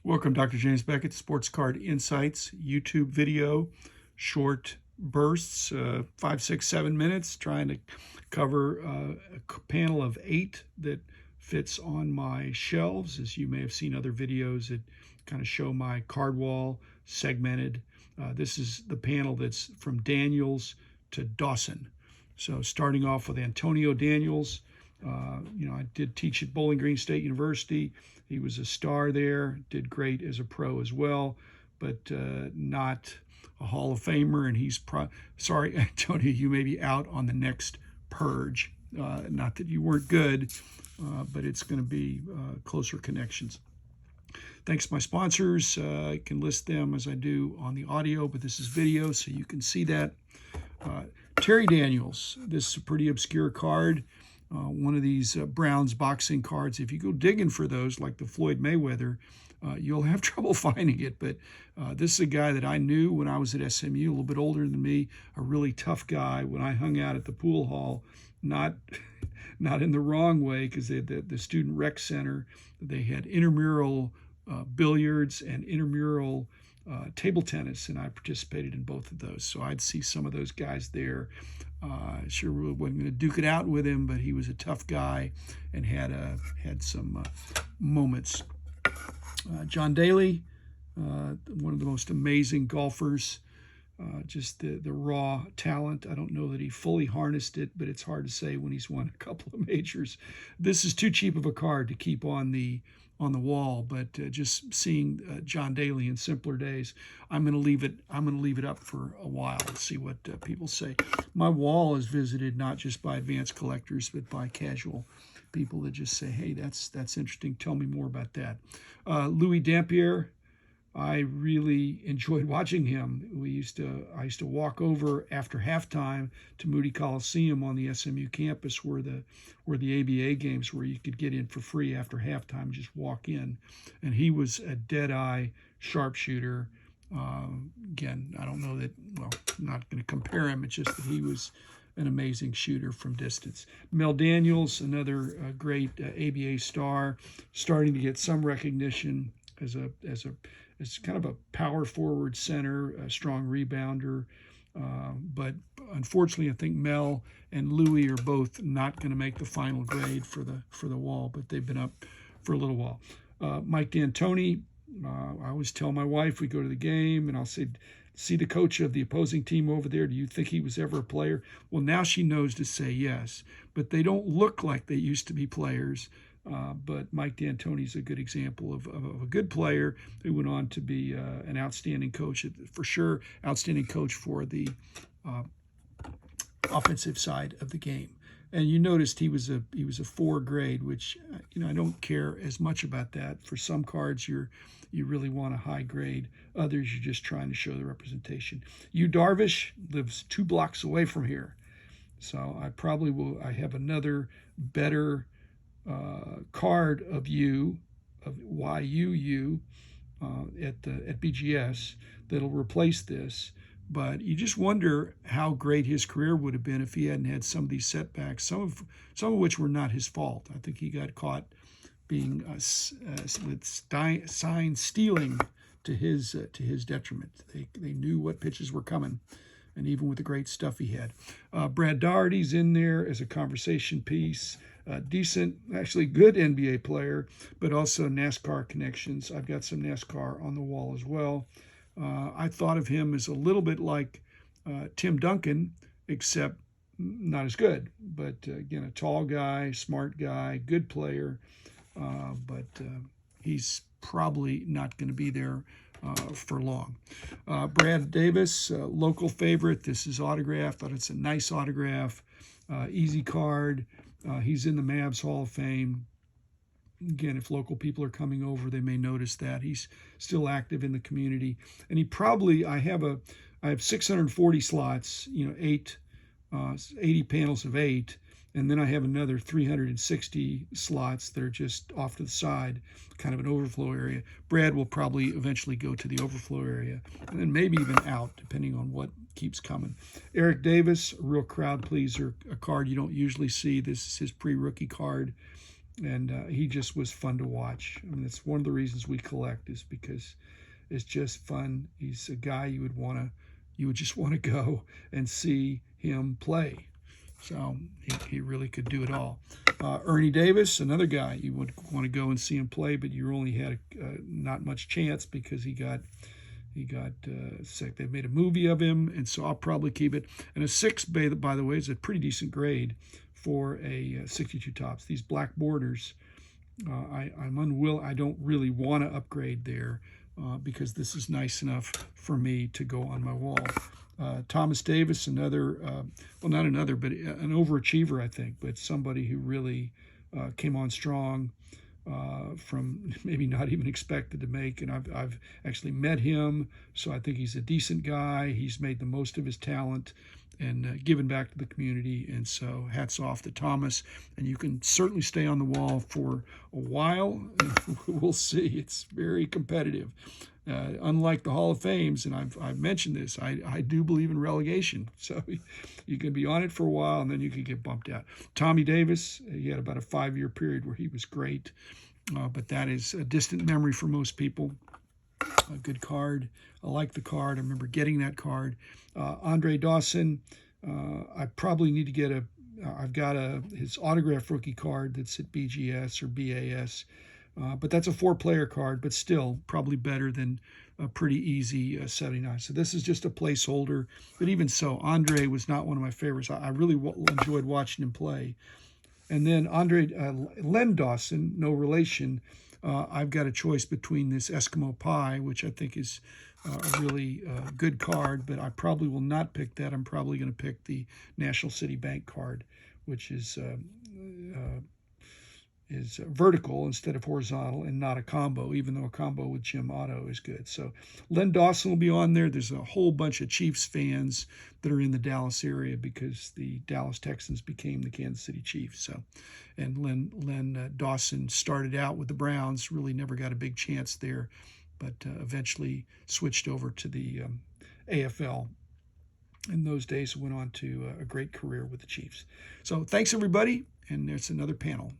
Welcome, Dr. James Beckett, Sports Card Insights YouTube video, short bursts, 5, 6, 7 minutes, trying to cover a panel of 8 that fits on my shelves. As you may have seen other videos that kind of show my card wall segmented. This is the panel that's from Daniels to Dawson. So starting off with Antonio Daniels. I did teach at Bowling Green State University. He was a star there, did great as a pro as well, but not a Hall of Famer. And he's sorry, Antonio, you may be out on the next purge. Not that you weren't good, but it's going to be closer connections. Thanks to my sponsors. I can list them as I do on the audio, but this is video, so you can see that. Terry Daniels, this is a pretty obscure card. One of these Browns boxing cards. If you go digging for those, like the Floyd Mayweather, you'll have trouble finding it. But this is a guy that I knew when I was at SMU, a little bit older than me, a really tough guy. When I hung out at the pool hall, not in the wrong way, because the student rec center, they had intramural billiards and intramural table tennis, and I participated in both of those. So I'd see some of those guys there. Sure wasn't going to duke it out with him, but he was a tough guy and had some moments. John Daly, one of the most amazing golfers. Just the raw talent. I don't know that he fully harnessed it, but it's hard to say when he's won a couple of majors. This is too cheap of a card to keep on the wall, but just seeing John Daly in simpler days, I'm going to leave it up for a while and see what people say. My wall is visited not just by advanced collectors, but by casual people that just say, "Hey, that's interesting. Tell me more about that." Louis Dampier, I really enjoyed watching him. I used to walk over after halftime to Moody Coliseum on the SMU campus where the ABA games, where you could get in for free after halftime, just walk in. And he was a dead-eye sharpshooter. Again, I don't know that, well, I'm not going to compare him. It's just that he was an amazing shooter from distance. Mel Daniels, another great ABA star, starting to get some recognition as kind of a power forward center, a strong rebounder. But unfortunately, I think Mel and Louis are both not going to make the final grade for the wall, but they've been up for a little while. Mike D'Antoni, I always tell my wife, we go to the game and I'll say, "See the coach of the opposing team over there, do you think he was ever a player?" Well, now she knows to say yes, but they don't look like they used to be players. But Mike D'Antoni is a good example of a good player who went on to be an outstanding coach, for sure, outstanding coach for the offensive side of the game. And you noticed he was a 4 grade, which I don't care as much about that. For some cards, you really want a high grade. Others, you're just trying to show the representation. Yu Darvish lives 2 blocks away from here, so I probably will. I have another better card of YUU at BGS that'll replace this. But you just wonder how great his career would have been if he hadn't had some of these setbacks, some of which were not his fault. I think he got caught being with sign stealing to his detriment. They knew what pitches were coming, and even with the great stuff he had. Brad Daugherty's in there as a conversation piece. Decent, actually good NBA player, but also NASCAR connections. I've got some NASCAR on the wall as well. I thought of him as a little bit like Tim Duncan, except not as good. But again, a tall guy, smart guy, good player, but he's probably not going to be there for long. Brad Davis, local favorite. This is autographed. Thought it's a nice autograph, easy card. He's in the Mavs Hall of Fame. Again, if local people are coming over, they may notice that he's still active in the community. And he probably, I have 640 slots, 80 panels of 8, and then I have another 360 slots that are just off to the side, kind of an overflow area. Brad will probably eventually go to the overflow area, and then maybe even out, depending on what keeps coming. Eric Davis, a real crowd pleaser, a card you don't usually see. This is his pre-rookie card. and he just was fun to watch. I mean, it's one of the reasons we collect, is because it's just fun. He's a guy you would just want to go and see him play. So he really could do it all. Ernie Davis, another guy you would want to go and see him play, but you only had not much chance because he got sick. They made a movie of him, and so I'll probably keep it. And a 6, by the way, is a pretty decent grade for a 62 tops. These black borders, I'm unwilling. I don't really want to upgrade there because this is nice enough for me to go on my wall. Thomas Davis, another, well, not another, but an overachiever, I think, but somebody who really came on strong from maybe not even expected to make. And I've actually met him, so I think he's a decent guy. He's made the most of his talent and given back to the community. And so hats off to Thomas. And you can certainly stay on the wall for a while. We'll see. It's very competitive. Unlike the Hall of Fames, and I've mentioned this, I do believe in relegation. So you can be on it for a while, and then you can get bumped out. Tommy Davis, he had about a 5-year period where he was great, but that is a distant memory for most people. A good card. I like the card. I remember getting that card. Andre Dawson, I probably need to get I've got his autographed rookie card that's at BGS or BAS. But that's a 4-player card, but still probably better than a pretty easy 79. So this is just a placeholder. But even so, Andre was not one of my favorites. I really enjoyed watching him play. And then Len Dawson, no relation. I've got a choice between this Eskimo Pie, which I think is a really good card, but I probably will not pick that. I'm probably going to pick the National City Bank card, which is vertical instead of horizontal and not a combo, even though a combo with Jim Otto is good. So Len Dawson will be on there. There's a whole bunch of Chiefs fans that are in the Dallas area because the Dallas Texans became the Kansas City Chiefs. So, and Len Dawson started out with the Browns, really never got a big chance there, but eventually switched over to the AFL. In those days, went on to a great career with the Chiefs. So thanks, everybody, and there's another panel.